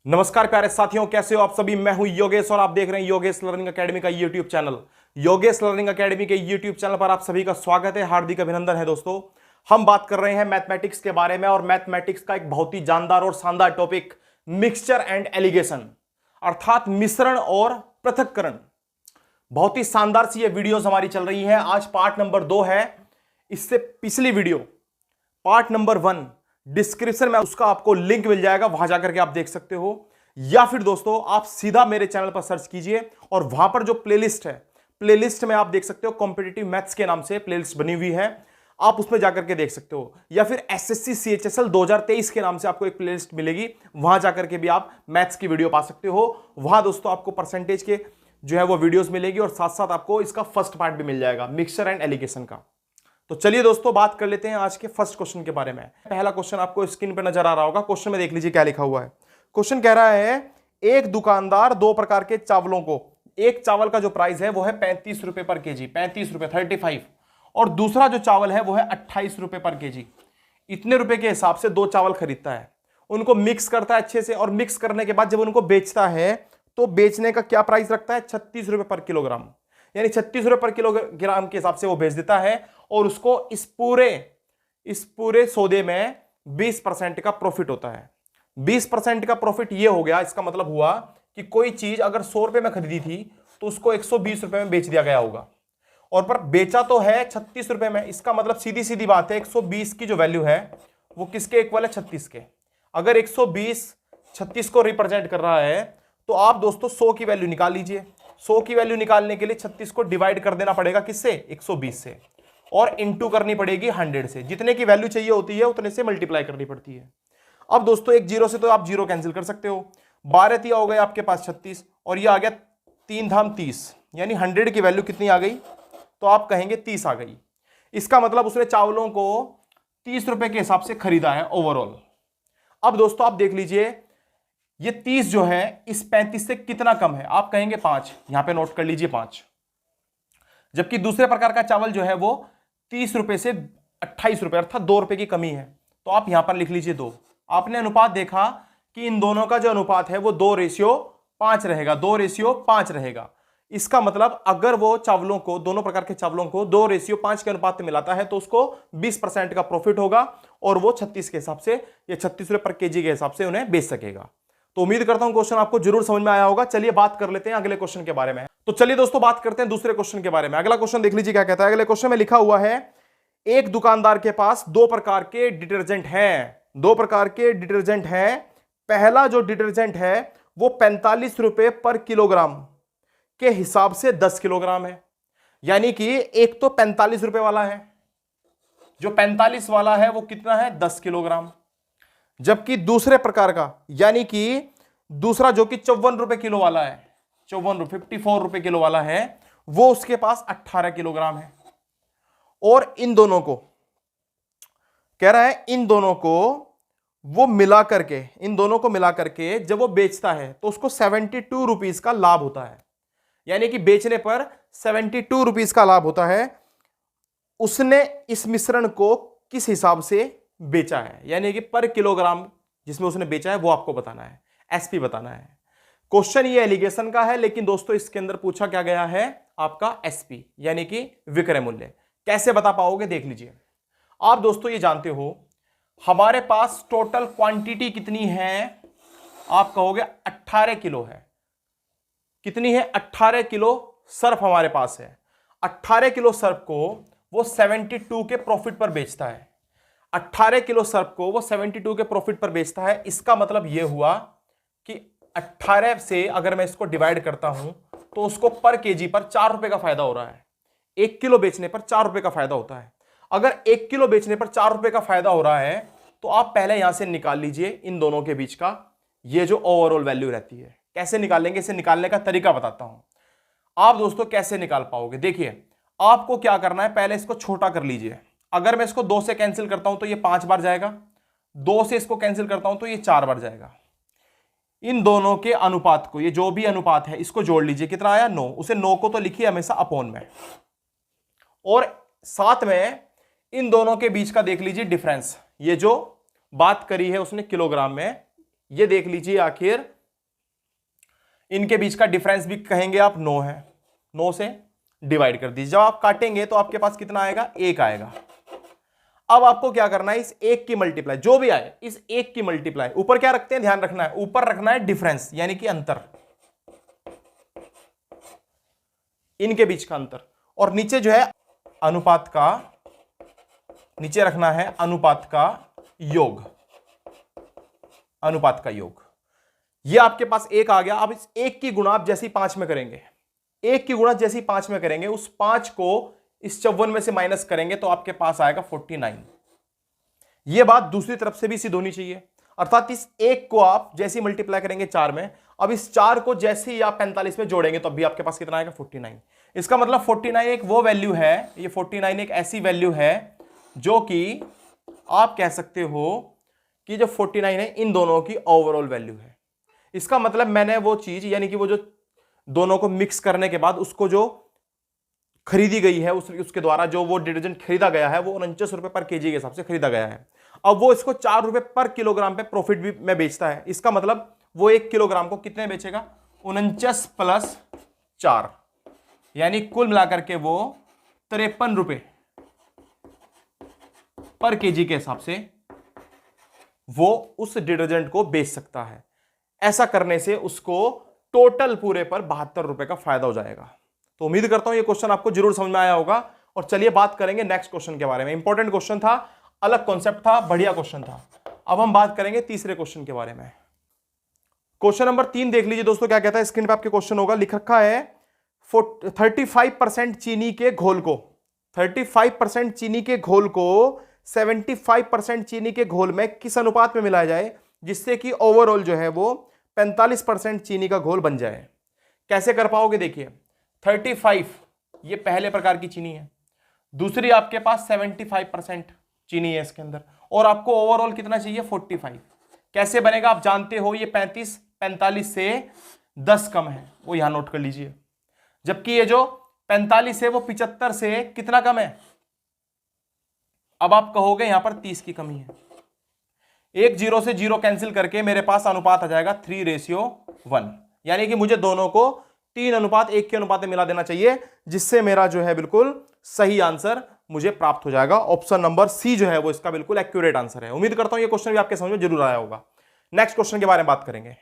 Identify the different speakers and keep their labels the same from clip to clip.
Speaker 1: नमस्कार प्यारे साथियों, कैसे हो आप सभी। मैं हूं योगेश और आप देख रहे हैं योगेश लर्निंग एकेडमी का YouTube channel. Yogesh learning academy के यूट्यूब चैनल पर आप सभी का स्वागत है, हार्दिक अभिनंदन है। दोस्तों, हम बात कर रहे हैं मैथमेटिक्स के बारे में और मैथमेटिक्स का एक बहुत ही जानदार और शानदार टॉपिक मिक्सचर एंड एलिगेशन, अर्थात मिश्रण और पृथक्करण। बहुत ही शानदार सी ये वीडियोस हमारी चल रही है। आज पार्ट नंबर 2 है। इससे पिछली वीडियो पार्ट नंबर 1 डिस्क्रिप्शन में उसका आपको लिंक मिल जाएगा, वहां जाकर के आप देख सकते हो, या फिर दोस्तों आप सीधा मेरे चैनल पर सर्च कीजिए और वहां पर जो प्लेलिस्ट है, प्लेलिस्ट में आप देख सकते हो कॉम्पिटिटिव मैथ्स के नाम से प्लेलिस्ट बनी हुई है, आप उसमें जाकर के देख सकते हो। या फिर एसएससी सीएचएसएल 2023 के नाम से आपको एक प्लेलिस्ट मिलेगी, वहां जाकर के भी आप मैथ्स की वीडियो पा सकते हो। वहां दोस्तों आपको परसेंटेज के जो है वो वीडियोस मिलेगी और साथ साथ आपको इसका फर्स्ट पार्ट भी मिल जाएगा मिक्सचर एंड एलिगेशन का। तो चलिए दोस्तों बात कर लेते हैं आज के फर्स्ट क्वेश्चन के बारे में। पहला क्वेश्चन आपको स्क्रीन पर नजर आ रहा होगा। क्वेश्चन में देख लीजिए क्या लिखा हुआ है। क्वेश्चन कह रहा है एक दुकानदार दो प्रकार के चावलों को, एक चावल का जो प्राइस है वो है 35 रुपए पर केजी, 35 रुपए 35, और दूसरा जो चावल है वो है 28 रुपए पर केजी। इतने रुपए के हिसाब से दो चावल खरीदता है, उनको मिक्स करता है अच्छे से, और मिक्स करने के बाद जब उनको बेचता है तो बेचने का क्या प्राइस रखता है, 36 रुपए पर किलोग्राम, यानी 36 रुपए पर किलोग्राम के हिसाब से वो बेच देता है। और उसको इस पूरे सौदे में 20% का प्रॉफिट होता है। 20% का प्रॉफिट ये हो गया, इसका मतलब हुआ कि कोई चीज अगर 100 रुपए में खरीदी थी तो उसको 120 रुपए में बेच दिया गया होगा, और पर बेचा तो है 36 रुपए में। इसका मतलब सीधी सीधी बात है, 120 की जो वैल्यू है वो किसके इक्वल है, 36 के। अगर 120 36 को रिप्रेजेंट कर रहा है तो आप दोस्तों 100 की वैल्यू निकाल लीजिए। 100 की वैल्यू निकालने के लिए 36 को डिवाइड कर देना पड़ेगा किससे, 120 से, और इंटू करनी पड़ेगी 100 से। जितने की वैल्यू चाहिए होती है उतने से मल्टीप्लाई करनी पड़ती है। अब दोस्तों एक जीरो से तो आप जीरो कैंसिल कर सकते हो। 12 तिया हो गए आपके पास 36, और ये आ गया 3 धाम 30, यानी 100 की वैल्यू कितनी आ गई, तो आप कहेंगे 30 आ गई। इसका मतलब उसने चावलों को 30 रुपए के हिसाब से खरीदा है ओवरऑल। अब दोस्तों आप देख लीजिए ये 30 जो है इस 35 से कितना कम है, आप कहेंगे 5, यहां पे नोट कर लीजिए 5। जबकि दूसरे प्रकार का चावल जो है वो 30 रुपए से 28 रुपए, अर्थात 2 रुपए की कमी है, तो आप यहां पर लिख लीजिए 2। आपने अनुपात देखा कि इन दोनों का जो अनुपात है वो 2:5 रहेगा, 2:5 रहेगा। इसका मतलब अगर वो चावलों को, दोनों प्रकार के चावलों को 2:5 के अनुपात में मिलाता है तो उसको 20% का प्रॉफिट होगा, और वो 36 के हिसाब से या 36 रुपए पर केजी के हिसाब से उन्हें बेच सकेगा। तो उम्मीद करता हूं क्वेश्चन आपको जरूर समझ में आया होगा। चलिए बात कर लेते हैं अगले क्वेश्चन के बारे में। तो चलिए दोस्तों बात करते हैं दूसरे क्वेश्चन के बारे में। अगला क्वेश्चन देख लीजिए क्या कहता है। अगले क्वेश्चन में लिखा हुआ है एक दुकानदार के पास दो प्रकार के डिटर्जेंट हैं, दो प्रकार के डिटर्जेंट हैं। पहला जो डिटर्जेंट है वो 45 रुपए पर किलोग्राम के हिसाब से 10 किलोग्राम है, यानी कि एक तो 45 रुपए वाला है, जो 45 वाला है वो कितना है, 10 किलोग्राम। जबकि दूसरे प्रकार का, यानी कि दूसरा जो कि 54 रुपए किलो वाला है, 54 रुपए किलो वाला है, वो उसके पास 18 किलोग्राम है। और इन दोनों को कह रहा है, इन दोनों को वो मिला करके, इन दोनों को मिला करके जब वो बेचता है तो उसको 72 रुपीज का लाभ होता है, यानी कि बेचने पर 72 रुपीज का लाभ होता है। उसने इस मिश्रण को किस हिसाब से बेचा है, यानी कि पर किलोग्राम जिसमें उसने बेचा है वो आपको बताना है, एसपी बताना है। क्वेश्चन ये एलिगेशन का है, लेकिन दोस्तों इसके अंदर पूछा क्या गया है आपका एसपी, यानी कि विक्रय मूल्य। कैसे बता पाओगे देख लीजिए। आप दोस्तों ये जानते हो हमारे पास टोटल क्वांटिटी कितनी है, आप कहोगे 18 किलो है। कितनी है, 18 किलो सर्फ हमारे पास है। 18 किलो सर्फ को वो 72 के प्रॉफिट पर बेचता है। 18 किलो सर्फ को वो 72 के प्रॉफिट पर बेचता है। इसका मतलब यह हुआ कि 18 से अगर मैं इसको डिवाइड करता हूं तो उसको पर केजी पर 4 रुपए का फायदा हो रहा है। 1 किलो बेचने पर 4 रुपए का फायदा होता है। अगर 1 किलो बेचने पर 4 रुपए का फायदा हो रहा है तो आप पहले यहां से निकाल लीजिए इन दोनों के बीच का ये जो ओवरऑल वैल्यू रहती है। कैसे निकालेंगे, इसे निकालने का तरीका बताता हूं। आप दोस्तों कैसे निकाल पाओगे, देखिए आपको क्या करना है, पहले इसको छोटा कर लीजिए। अगर मैं इसको 2 से कैंसिल करता हूं तो ये 5 बार जाएगा, 2 से इसको कैंसिल करता हूं तो ये 4 बार जाएगा। इन दोनों के अनुपात को, ये जो भी अनुपात है इसको जोड़ लीजिए, कितना आया 9। उसे 9 को तो लिखिए हमेशा अपॉन में, और साथ में इन दोनों के बीच का देख लीजिए डिफरेंस। ये जो बात करी है उसने किलोग्राम में, ये देख लीजिए आखिर इनके बीच का डिफरेंस भी कहेंगे आप 9 है, 9 से डिवाइड कर दीजिए। जब आप काटेंगे तो आपके पास कितना आएगा, 1 आएगा। अब आपको क्या करना है, इस 1 की मल्टीप्लाई जो भी आए इस 1 की मल्टीप्लाई, ऊपर क्या रखते हैं ध्यान रखना है, ऊपर रखना है डिफरेंस यानी कि अंतर, इनके बीच का अंतर, और नीचे जो है अनुपात का, नीचे रखना है अनुपात का योग, अनुपात का योग। ये आपके पास 1 आ गया। अब इस 1 की गुणा आप जैसे ही 5 में करेंगे, 1 की गुणा जैसे ही 5 में करेंगे, उस 5 को इस 54 में से माइनस करेंगे तो आपके पास आएगा 49। ये बात दूसरी तरफ से भी सिद्ध होनी चाहिए, अर्थात इस 1 को आप जैसे ही मल्टीप्लाई करेंगे 4 में, अब इस 4 को जैसे ही आप 45 में जोड़ेंगे तो अभी आपके पास कितना आएगा, 49। इसका मतलब 49 एक वो वैल्यू है, ये 49 एक ऐसी वैल्यू है जो कि आप कह सकते हो कि जो 49 है इन दोनों की ओवरऑल वैल्यू है। इसका मतलब मैंने वो चीज यानी कि वो जो दोनों को मिक्स करने के बाद उसको जो खरीदी गई है उसके द्वारा जो वो डिटर्जेंट खरीदा गया है वो 49 रुपए पर केजी के हिसाब से खरीदा गया है। अब वो इसको 4 रुपए पर किलोग्राम पे प्रॉफिट भी में बेचता है। इसका मतलब वो 1 किलोग्राम को कितने बेचेगा, 49 प्लस 4, यानी कुल मिलाकर के वो 53 रुपए पर केजी के हिसाब से वो उस डिटर्जेंट को बेच सकता है। ऐसा करने से उसको टोटल पूरे पर 72 रुपए का फायदा हो जाएगा। तो उम्मीद करता हूं ये क्वेश्चन आपको जरूर समझ में आया होगा। और चलिए बात करेंगे नेक्स्ट क्वेश्चन के बारे में। इंपॉर्टेंट क्वेश्चन था, अलग कॉन्सेप्ट था, बढ़िया क्वेश्चन था। अब हम बात करेंगे तीसरे क्वेश्चन के बारे में। क्वेश्चन नंबर 3 देख लीजिए दोस्तों, क्या कहता है, स्क्रीन पे आपके क्वेश्चन होगा, लिख रखा है 35% चीनी के घोल को, 35% चीनी के घोल को 75% चीनी के घोल में किस अनुपात में मिलाया जाए जिससे कि ओवरऑल जो है वो 45% चीनी का घोल बन जाए। कैसे कर पाओगे, देखिए 35 ये पहले प्रकार की चीनी है, दूसरी आपके पास 75% चीनी है इसके अंदर, और आपको ओवरऑल कितना चाहिए, 45। कैसे बनेगा आप जानते हो, ये 45 से 10 कम है, वो यहां नोट कर लीजिए, जबकि ये जो 45 है वो 75 से कितना कम है। अब आप कहोगे यहां पर 30 की कमी है, एक 0 से 0 कैंसिल करके मेरे पास अनुपात आ जाएगा 3:1, यानी कि मुझे दोनों को 3:1 के अनुपात में मिला देना चाहिए, जिससे मेरा जो है बिल्कुल सही आंसर मुझे प्राप्त हो जाएगा। ऑप्शन नंबर सी जो है वो इसका बिल्कुल एक्यूरेट आंसर है। उम्मीद करता हूं ये क्वेश्चन भी आपके समझ में जरूर आया होगा। नेक्स्ट क्वेश्चन के बारे में बात करेंगे।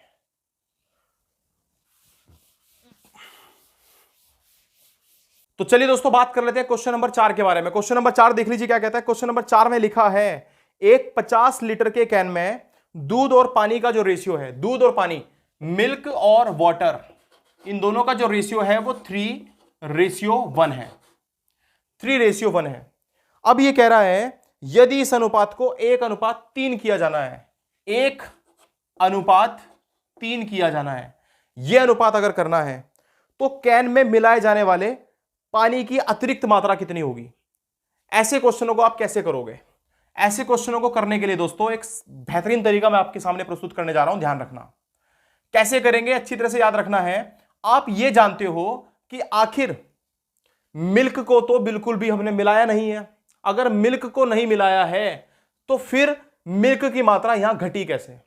Speaker 1: तो चलिए दोस्तों बात कर लेते हैं क्वेश्चन नंबर 4 के बारे में। क्वेश्चन नंबर 4 देख लीजिए क्या कहता है। क्वेश्चन नंबर 4 में लिखा है एक 50 लीटर के कैन में दूध और पानी का जो रेशियो है, दूध और पानी, मिल्क और वाटर, इन दोनों का जो रेशियो है वो 3:1 है, 3:1 है। अब ये कह रहा है यदि इस अनुपात को 1:3 किया जाना है, 1:3 किया जाना है, यह अनुपात अगर करना है तो कैन में मिलाए जाने वाले पानी की अतिरिक्त मात्रा कितनी होगी। ऐसे क्वेश्चनों को आप कैसे करोगे। ऐसे क्वेश्चनों को करने के लिए दोस्तों एक बेहतरीन तरीका मैं आपके सामने प्रस्तुत करने जा रहा हूं, ध्यान रखना। कैसे करेंगे, अच्छी तरह से याद रखना है। आप ये जानते हो कि आखिर मिल्क को तो बिल्कुल भी हमने मिलाया नहीं है। अगर मिल्क को नहीं मिलाया है तो फिर मिल्क की मात्रा यहां घटी कैसे।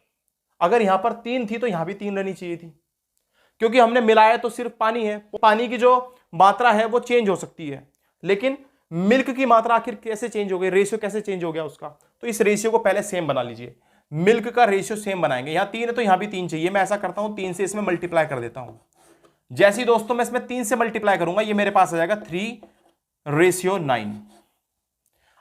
Speaker 1: अगर यहां पर 3 थी तो यहां भी 3 रहनी चाहिए थी, क्योंकि हमने मिलाया तो सिर्फ पानी है। पानी की जो मात्रा है वो चेंज हो सकती है, लेकिन मिल्क की मात्रा आखिर कैसे चेंज हो गई, रेशियो कैसे चेंज हो गया उसका। तो इस रेशियो को पहले सेम बना लीजिए। मिल्क का रेशियो सेम बनाएंगे। यहां 3 है तो यहां भी 3 चाहिए। मैं ऐसा करता हूं 3 से इसमें मल्टीप्लाई कर देता हूं। जैसे ही दोस्तों मैं इसमें 3 से मल्टीप्लाई करूंगा ये मेरे पास आ जाएगा 3:9।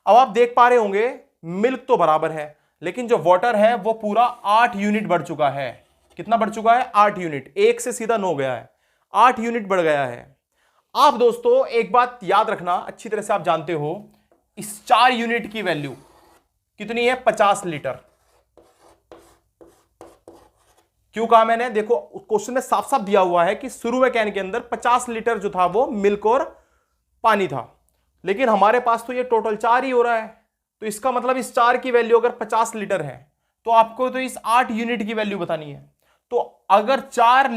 Speaker 1: अब आप देख पा रहे होंगे मिल्क तो बराबर है, लेकिन जो वाटर है वो पूरा 8 यूनिट बढ़ चुका है। कितना बढ़ चुका है, 8 यूनिट। 1 से सीधा 9 गया है, 8 यूनिट बढ़ गया है। आप दोस्तों एक बात याद रखना, अच्छी तरह से आप जानते हो इस 4 यूनिट की वैल्यू कितनी है, 50 लीटर। क्यों कहा मैंने, देखो क्वेश्चन में साफ साफ दिया हुआ है कि शुरू में कैन के अंदर 50 लीटर जो था वो मिल्क और पानी था, लेकिन हमारे पास तो ये टोटल 4 ही हो रहा है। तो इसका मतलब इस 4 की वैल्यू अगर 50 लीटर है तो आपको तो इस 8 यूनिट की वैल्यू बतानी है। तो अगर 4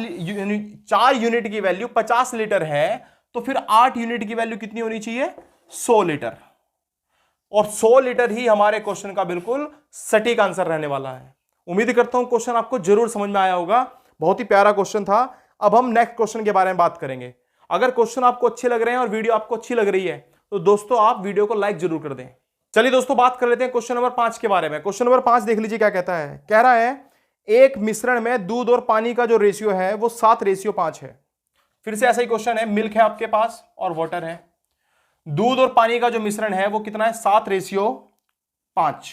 Speaker 1: यूनिट की वैल्यू 50 लीटर है तो फिर 8 यूनिट की वैल्यू कितनी होनी चाहिए, 100 लीटर। और 100 लीटर ही हमारे क्वेश्चन का बिल्कुल सटीक आंसर रहने वाला है। उम्मीद करता हूं क्वेश्चन आपको जरूर समझ में आया होगा, बहुत ही प्यारा क्वेश्चन था। अब हम नेक्स्ट क्वेश्चन के बारे में बात करेंगे। अगर क्वेश्चन आपको अच्छे लग रहे हैं और वीडियो आपको अच्छी लग रही है तो दोस्तों आप वीडियो को लाइक जरूर कर दें। चलिए दोस्तों बात कर लेते हैं क्वेश्चन नंबर 5 के बारे में। क्वेश्चन नंबर 5 देख लीजिए क्या कहता है। कह रहा है एक मिश्रण में दूध और पानी का जो रेशियो है वो 7:5 है। फिर से ऐसा ही क्वेश्चन है, मिल्क है आपके पास और वाटर है, दूध और पानी का जो मिश्रण है वो कितना है 7:5,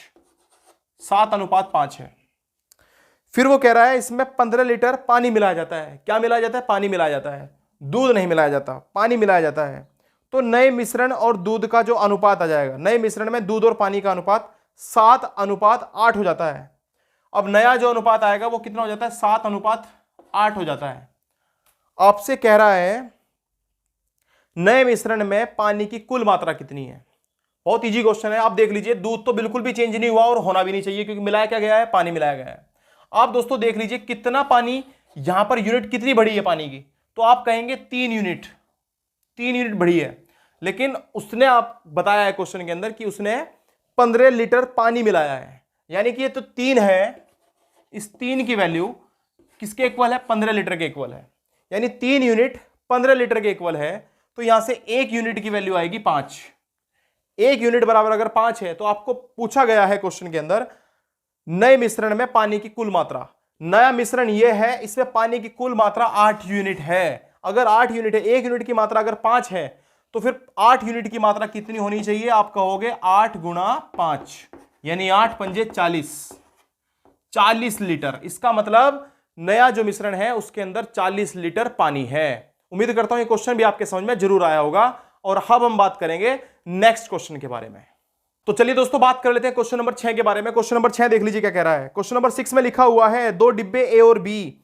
Speaker 1: 7:5 है। फिर वो कह रहा है इसमें 15 लीटर पानी मिलाया जाता है। क्या मिलाया जाता है? पानी मिलाया जाता है, दूध नहीं मिलाया जाता, पानी मिलाया जाता है। तो नए मिश्रण और दूध का जो अनुपात आ जाएगा, नए मिश्रण में दूध और पानी का अनुपात 7:8 हो जाता है। अब नया जो अनुपात आएगा वो कितना हो जाता है? 7:8 हो जाता है। आपसे कह रहा है नए मिश्रण में पानी की कुल मात्रा कितनी है। बहुत इजी क्वेश्चन है, आप देख लीजिए। दूध तो बिल्कुल भी चेंज नहीं हुआ और होना भी नहीं चाहिए क्योंकि मिलाया क्या गया है? पानी मिलाया गया है। आप दोस्तों देख लीजिए कितना पानी, यहां पर यूनिट कितनी बढ़ी है पानी की, तो आप कहेंगे 3 यूनिट, 3 यूनिट बढ़ी है। लेकिन उसने आप बताया है क्वेश्चन के अंदर कि उसने 15 लीटर पानी मिलाया है, यानी कि ये तो 3 है, इस 3 की वैल्यू किसके इक्वल है? 15 लीटर के इक्वल है। यानी 3 यूनिट 15 लीटर के इक्वल है, तो यहां से 1 यूनिट की वैल्यू आएगी 5। 1 यूनिट बराबर अगर 5 है तो आपको पूछा गया है क्वेश्चन के अंदर नए मिश्रण में पानी की कुल मात्रा। नया मिश्रण यह है, इसमें पानी की कुल मात्रा 8 यूनिट है। अगर 8 यूनिट है, 1 यूनिट की मात्रा अगर 5 है तो फिर 8 यूनिट की मात्रा कितनी होनी चाहिए? आप कहोगे 8 × 5, यानी 8 पंजे 40 लीटर। इसका मतलब नया जो मिश्रण है उसके अंदर 40 लीटर पानी है। उम्मीद करता हूं ये क्वेश्चन भी आपके समझ में जरूर आया होगा। और अब हम बात करेंगे नेक्स्ट क्वेश्चन के बारे में। तो चलिए दोस्तों बात कर लेते हैं क्वेश्चन नंबर 6 के बारे में। क्वेश्चन नंबर 6 देख लीजिए क्या कह रहा है। क्वेश्चन नंबर 6 में लिखा हुआ है 2 डिब्बे ए और बी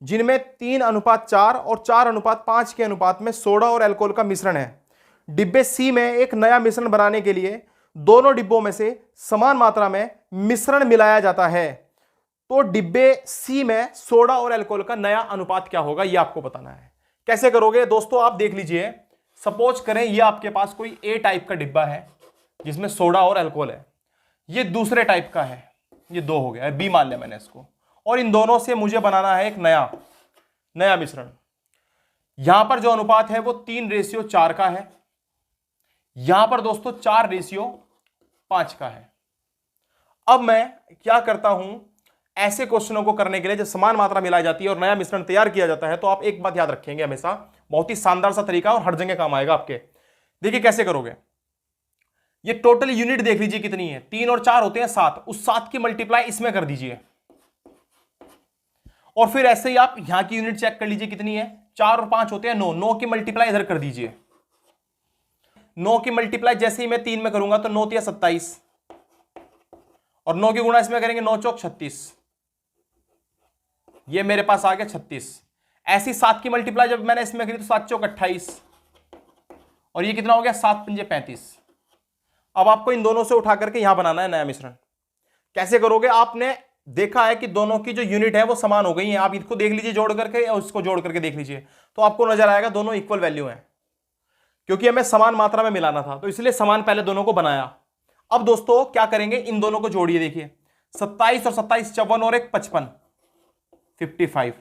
Speaker 1: जिनमें 3:4 और 4:5 के अनुपात में सोडा और अल्कोहल का मिश्रण है। डिब्बे सी में एक नया मिश्रण बनाने के लिए दोनों डिब्बों में से समान मात्रा में मिश्रण मिलाया जाता है। तो डिब्बे सी में सोडा और अल्कोहल का नया अनुपात क्या होगा, यह आपको बताना है। कैसे करोगे दोस्तों? आप देख लीजिए, सपोज करें ये आपके पास कोई ए टाइप का डिब्बा है जिसमें सोडा और अल्कोहल है, ये दूसरे टाइप का है, ये 2 हो गया, बी मान लिया मैंने इसको, और इन दोनों से मुझे बनाना है एक नया मिश्रण। यहां पर जो अनुपात है वो 3:4 का है, यहां पर दोस्तों 4:5 का है। अब मैं क्या करता हूं, ऐसे क्वेश्चनों को करने के लिए जब समान मात्रा मिलाई जाती है और नया मिश्रण तैयार किया जाता है तो आप एक बात याद रखेंगे हमेशा, बहुत ही शानदार सा तरीका और हर जगह काम आएगा आपके। देखिए कैसे करोगे। ये टोटल यूनिट देख लीजिए कितनी है, 3 और 4 होते हैं 7, उस 7 की मल्टीप्लाई इसमें कर दीजिए। और फिर ऐसे ही आप यहां की यूनिट चेक कर लीजिए कितनी है, 4 और 5 होते हैं 9, 9 की मल्टीप्लाई इधर कर दीजिए। 9 की मल्टीप्लाई जैसे ही मैं 3 में करूंगा तो 9 × 27 और 9 की गुणा इसमें करेंगे 9 × 4 = 36, ये मेरे पास आ गया 36। ऐसी 7 की मल्टीप्लाई जब मैंने इसमें करी तो 7 × 4 = 28 और ये कितना हो गया 7 पंजे 35। अब आपको इन दोनों से उठा करके यहां बनाना है नया मिश्रण। कैसे करोगे? आपने देखा है कि दोनों की जो यूनिट है वो समान हो गई है, आप इसको देख लीजिए जोड़ करके और इसको जोड़ करके देख लीजिए तो आपको नजर आएगा दोनों इक्वल वैल्यू है, क्योंकि हमें समान मात्रा में मिलाना था तो इसलिए समान पहले दोनों को बनाया। अब दोस्तों क्या करेंगे, इन दोनों को जोड़िए। देखिए 27 और 27 54 और 1 55 55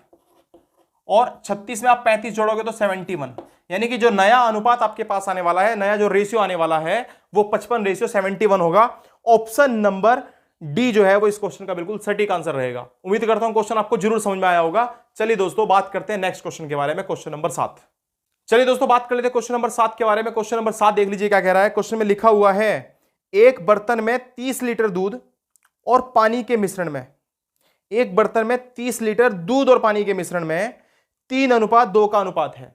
Speaker 1: और 36 में आप 35 जोड़ोगे तो 71, यानी कि जो नया अनुपात आपके पास आने वाला है, नया जो रेशियो आने वाला है वो 55:71 होगा। ऑप्शन नंबर डी जो है वो इस क्वेश्चन का बिल्कुल सटीक आंसर रहेगा। उम्मीद करता हूं क्वेश्चन आपको जरूर समझ में आया होगा। चलिए दोस्तों बात करते हैं नेक्स्ट क्वेश्चन के बारे में, क्वेश्चन नंबर 7। चलिए दोस्तों बात कर लेते हैं क्वेश्चन नंबर 7 के बारे में। क्वेश्चन नंबर 7 देख लीजिए क्या कह रहा है। क्वेश्चन में लिखा हुआ है एक बर्तन में 30 लीटर दूध और पानी के मिश्रण में, एक बर्तन में 30 लीटर दूध और पानी के मिश्रण में 3:2 का अनुपात है,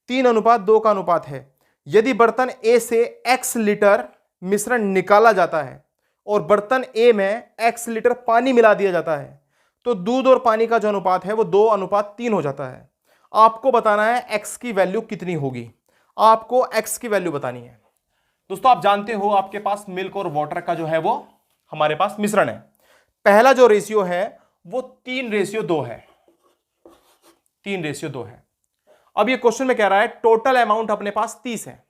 Speaker 1: 3:2 का अनुपात है। यदि बर्तन ए से x लीटर मिश्रण निकाला जाता है और बर्तन ए में x लीटर पानी मिला दिया जाता है तो दूध और पानी का जो अनुपात है वो 2:3 हो जाता है। आपको बताना है x की वैल्यू कितनी होगी, आपको x की वैल्यू बतानी है। दोस्तों आप जानते हो आपके पास मिल्क और वाटर का जो है वो हमारे पास मिश्रण है। पहला जो रेशियो है वो 3:2 है, 3:2 है। अब ये क्वेश्चन में कह रहा है टोटल अमाउंट अपने पास 30 है,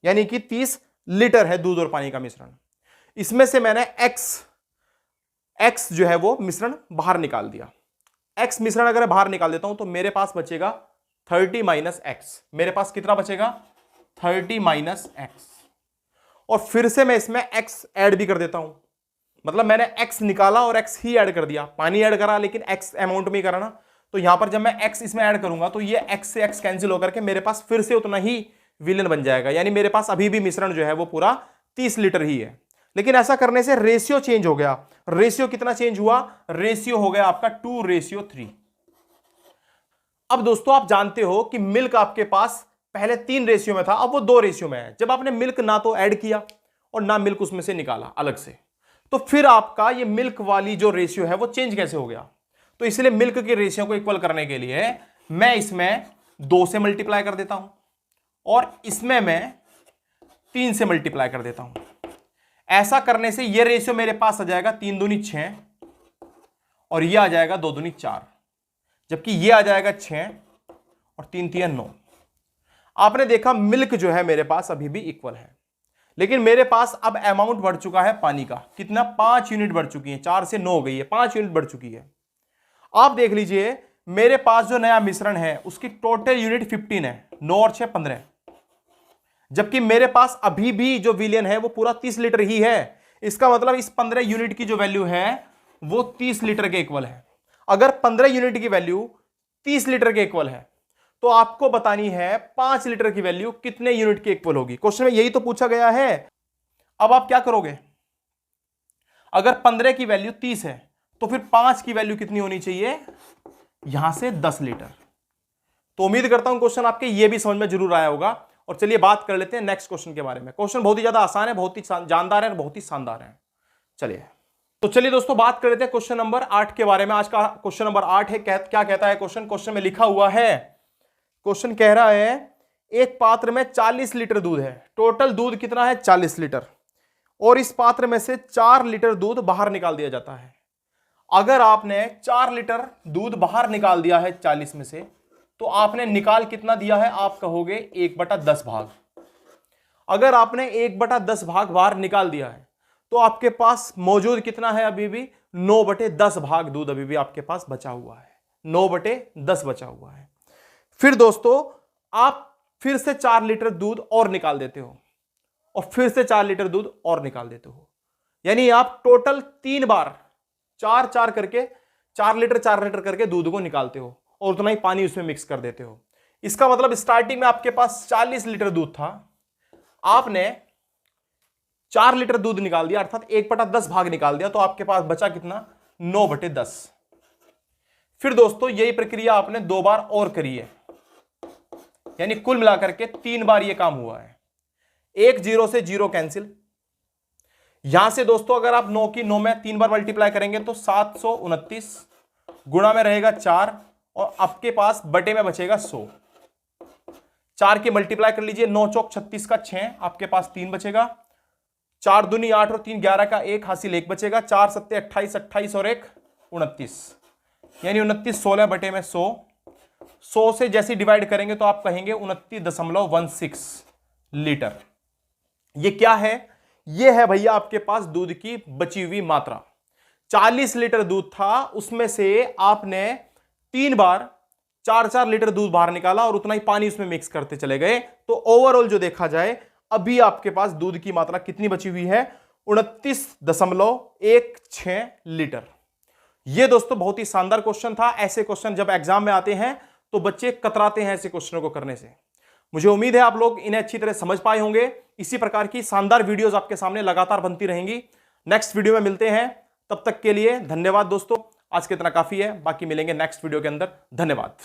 Speaker 1: यानी कि 30 लीटर है दूध और पानी का मिश्रण। इसमें से मैंने x x जो है वो मिश्रण बाहर निकाल दिया। x मिश्रण अगर बाहर निकाल देता हूं तो मेरे पास बचेगा 30 माइनस एक्स। मेरे पास कितना बचेगा? 30 माइनस एक्स। और फिर से मैं इसमें x ऐड भी कर देता हूं, मतलब मैंने x निकाला और x ही ऐड कर दिया। पानी ऐड करा लेकिन x अमाउंट में ही करा ना, तो यहां पर जब मैं x इसमें ऐड करूंगा तो ये x से x कैंसिल होकर के मेरे पास फिर से उतना ही विलेन बन जाएगा। यानी मेरे पास अभी भी मिश्रण जो है वो पूरा 30 लीटर ही है। लेकिन ऐसा करने से रेशियो चेंज हो गया। रेशियो कितना चेंज हुआ? रेशियो हो गया आपका 2:3। अब दोस्तों आप जानते हो कि मिल्क आपके पास पहले 3 रेशियो में था, अब वो 2 रेशियो में है। जब आपने मिल्क ना तो ऐड किया और ना मिल्क उसमें से निकाला अलग से, तो फिर आपका ये मिल्क वाली जो रेशियो है वो चेंज कैसे हो गया? तो इसलिए मिल्क के रेशियो को इक्वल करने के लिए मैं इसमें 2 से मल्टीप्लाई कर देता हूं और इसमें मैं 3 से मल्टीप्लाई कर देता हूं। ऐसा करने से ये रेशियो मेरे पास आ जाएगा 3 दूनी 6 और ये आ जाएगा 2 दूनी 4, जबकि ये आ जाएगा 6 और 3 3 9। आपने देखा मिल्क जो है मेरे पास अभी भी इक्वल है, लेकिन मेरे पास अब अमाउंट बढ़ चुका है पानी का। कितना? 5 यूनिट बढ़ चुकी है। 4 से 9 हो गई है, 5 यूनिट बढ़ चुकी है। आप देख लीजिए मेरे पास जो नया मिश्रण है उसकी टोटल यूनिट 15 है, 9 और 6 15, जबकि मेरे पास अभी भी जो विलियन है वो पूरा 30 लीटर ही है। इसका मतलब इस 15 यूनिट की जो वैल्यू है वो 30 लीटर के इक्वल है। अगर 15 यूनिट की वैल्यू 30 लीटर के इक्वल है तो आपको बतानी है 5 लीटर की वैल्यू कितने यूनिट के इक्वल होगी। क्वेश्चन में यही तो पूछा गया है। अब आप क्या करोगे? अगर 15 की वैल्यू 30 है तो फिर 5 की वैल्यू कितनी होनी चाहिए? यहां से 10 लीटर। तो उम्मीद करता हूं क्वेश्चन आपके ये भी समझ में जरूर आया होगा। और चलिए बात कर लेते हैं नेक्स्ट क्वेश्चन के बारे में। क्वेश्चन बहुत ही ज्यादा आसान है, बहुत ही जानदार है और बहुत ही शानदार है। चलिए दोस्तों बात कर लेते हैं क्वेश्चन नंबर 8 के बारे में। आज का क्वेश्चन नंबर 8 है। क्या कहता है क्वेश्चन में लिखा हुआ है, क्वेश्चन कह रहा है एक पात्र में 40 लीटर दूध है। टोटल दूध कितना है? 40 लीटर। और इस पात्र में से 4 लीटर दूध बाहर निकाल दिया जाता है। अगर आपने 4 लीटर दूध बाहर निकाल दिया है 40 में से, तो आपने निकाल कितना दिया है? आप कहोगे 1/10 भाग। अगर आपने 1/10 भाग बाहर निकाल दिया है तो आपके पास मौजूद कितना है? अभी भी 9/10 भाग दूध अभी भी आपके पास बचा हुआ है। 9/10 बचा हुआ है। फिर दोस्तों आप फिर से 4 लीटर दूध और निकाल देते हो और फिर से 4 लीटर दूध और निकाल देते हो। यानी आप टोटल 3 बार 4 करके 4 लीटर करके दूध को निकालते हो और उतना ही पानी उसमें मिक्स कर देते हो। इसका मतलब स्टार्टिंग में आपके पास 40 लीटर दूध था, आपने 4 लीटर दूध निकाल दिया, अर्थात 1/10 भाग निकाल दिया, तो आपके पास बचा कितना? 9/10। फिर दोस्तों यही प्रक्रिया आपने 2 बार और करी है, यानी कुल मिलाकर के 3 बार यह काम हुआ है। 1 0 से 0 कैंसिल। यहां से दोस्तों अगर आप 9 की 9 में 3 बार मल्टीप्लाई करेंगे तो 729 गुणा में रहेगा 4 और आपके पास बटे में बचेगा 100। 4 की मल्टीप्लाई कर लीजिए, 9 चौक 36 का 6, आपके पास 3 बचेगा। 4 दूनी 8 और 3 11 का 1, हासिल 1 बचेगा। 4 सत्ते 28, 28 और 1 29, यानी 29 16 बटे में 100। 100 से जैसे डिवाइड करेंगे तो आप कहेंगे 29.16 लीटर। ये क्या है? ये है भैया आपके पास दूध की बची हुई मात्रा। 40 लीटर दूध था, उसमें से आपने 3 बार 4 लीटर दूध बाहर निकाला और उतना ही पानी उसमें मिक्स करते चले गए। तो ओवरऑल जो देखा जाए अभी आपके पास दूध की मात्रा कितनी बची हुई है? 29.16 लीटर। यह दोस्तों बहुत ही शानदार क्वेश्चन था। ऐसे क्वेश्चन जब एग्जाम में आते हैं तो बच्चे कतराते हैं ऐसे क्वेश्चनों को करने से। मुझे उम्मीद है आप लोग इन्हें अच्छी तरह समझ पाए होंगे। इसी प्रकार की शानदार वीडियोस आपके सामने लगातार बनती रहेंगी। नेक्स्ट वीडियो में मिलते हैं, तब तक के लिए धन्यवाद दोस्तों। आज के इतना काफी है, बाकी मिलेंगे नेक्स्ट वीडियो के अंदर। धन्यवाद।